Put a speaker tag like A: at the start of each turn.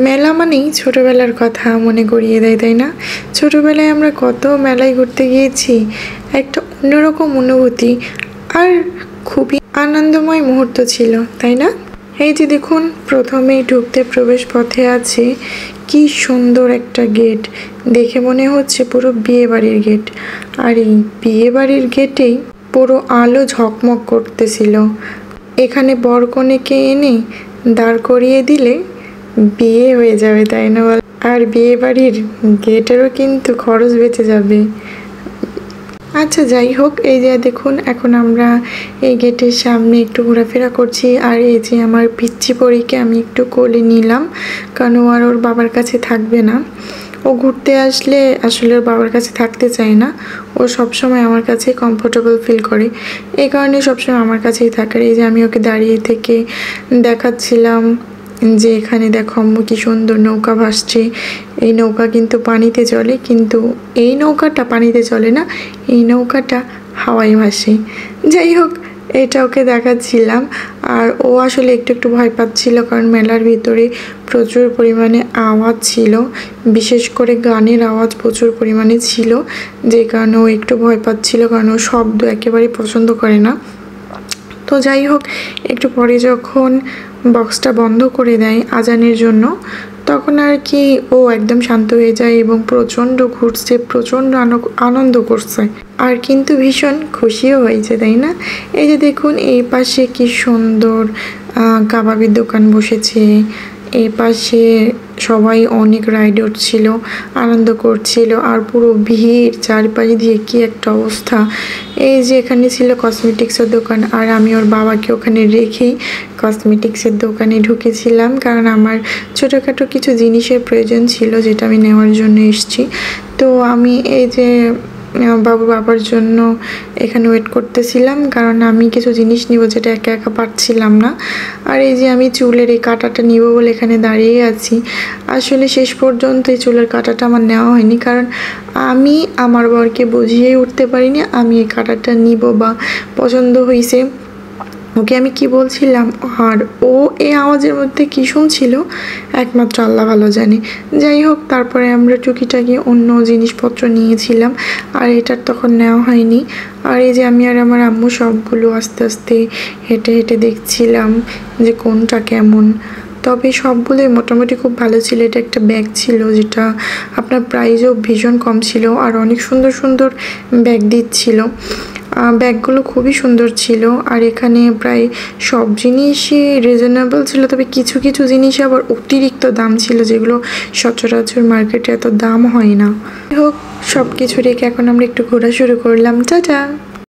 A: মেলা মানেই ছোটবেলার কথা মনে করিয়ে দেয়, তাই না? ছোটবেলায় আমরা কত মেলায় ঘুরতে গিয়েছি, একটা অন্যরকম অনুভূতি আর খুবই আনন্দময় মুহূর্ত ছিল, তাই না? এই যে দেখুন, প্রথমেই ঢুকতে প্রবেশ পথে আছে কি সুন্দর একটা গেট। দেখে মনে হচ্ছে পুরো বিয়ে বাড়ির গেট। আর এই বিয়ে বাড়ির গেটেই পুরো আলো ঝকমক করতেছিল। এখানে বর কনেকে এনে দাঁড় করিয়ে দিলে বিয়ে হয়ে যাবে, তাই না বল? আর বিয়ে বাড়ির গেটেরও কিন্তু খরচ বেঁচে যাবে। আচ্ছা, যাই হোক, এই যে দেখুন, এখন আমরা এই গেটের সামনে একটু ঘোরাফেরা করছি। আর এই যে আমার পিচ্চি পরীকে আমি একটু কোলে নিলাম, কারণ ও আর ওর বাবার কাছে থাকবে না। ও ঘুরতে আসলে আসলে ওর বাবার কাছে থাকতে চায় না। ও সবসময় আমার কাছে কমফোর্টেবল ফিল করে, এই কারণে সবসময় আমার কাছেই থাকে। এই যে আমি ওকে দাঁড়িয়ে থেকে দেখাচ্ছিলাম যে এখানে দেখো আম্মু কি সুন্দর নৌকা ভাসছে। এই নৌকা কিন্তু পানিতে চলে, কিন্তু এই নৌকাটা পানিতে চলে না, এই নৌকাটা হাওয়ায় ভাসে। যাই হোক, এটা ওকে দেখাচ্ছিলাম। আর ও আসলে একটু একটু ভয় পাচ্ছিল, কারণ মেলার ভিতরে প্রচুর পরিমাণে আওয়াজ ছিল, বিশেষ করে গানের আওয়াজ প্রচুর পরিমাণে ছিল, যে কারণে ও একটু ভয় পাচ্ছিল, কারণ ও শব্দ একেবারে পছন্দ করে না। তো যাই হোক, একটু পরে যখন বক্সটা বন্ধ করে দেয় আজানের জন্য, তখন আর কি ও একদম শান্ত হয়ে যায় এবং প্রচণ্ড ঘুরছে, প্রচণ্ড আনন্দ করছে, আর কিন্তু ভীষণ খুশিও হয়েছে, তাই না? এই যে দেখুন, এই পাশে কি সুন্দর কাবাবের দোকান বসেছে। এই পাশে সবাই অনেক রাইড উঠছিল, আনন্দ করছিল, আর পুরো ভিড়, চারপাশে দিয়ে কি একটা অবস্থা। এই যে এখানে ছিল কসমেটিক্সের দোকান, আর আমি ওর বাবাকে ওখানে রেখেই কসমেটিক্সের দোকানে ঢুকেছিলাম, কারণ আমার ছোটোখাটো কিছু জিনিসের প্রয়োজন ছিল, যেটা আমি নেওয়ার জন্য এসেছি। তো আমি এই যে বাবার জন্য এখানে ওয়েট করতেছিলাম, কারণ আমি কিছু জিনিস নিব, যেটা একা একা পারছিলাম না। আর এই যে আমি চুলের এই কাঁটাটা নিব বলে এখানে দাঁড়িয়ে আছি। আসলে শেষ পর্যন্ত এই চুলের কাঁটাটা আমার নেওয়া হয়নি, কারণ আমি আমার বরকে বুঝিয়েই উঠতে পারিনি আমি এই কাঁটাটা নিব বা পছন্দ হয়েছে। ওকে আমি কি বলছিলাম আর ও এই আওয়াজের মধ্যে কি শুনছিল একমাত্র আল্লাহ ভালো জানে। যাই হোক, তারপরে আমরা টুকিটাকি অন্য জিনিসপত্র নিয়েছিলাম, আর এটার তখন নেওয়া হয়নি। আর এই যে আমি আর আমার আম্মু সবগুলো আস্তে আস্তে হেঁটে হেঁটে দেখছিলাম যে কোনটা কেমন। তবে সবগুলোই মোটামুটি খুব ভালো ছিল। এটা একটা ব্যাগ ছিল, যেটা আপনার প্রাইসও ভীষণ কম ছিল, আর অনেক সুন্দর সুন্দর ব্যাগ দিচ্ছিল। ব্যাগগুলো খুবই সুন্দর ছিল, আর এখানে প্রায় সব জিনিসই রিজনেবল ছিল, তবে কিছু কিছু জিনিস আবার অতিরিক্ত দাম ছিল, যেগুলো সচরাচর মার্কেটে এত দাম হয় না। যাই হোক, সব কিছু রেখে এখন আমরা একটু ঘোরা শুরু করলাম। টাটা।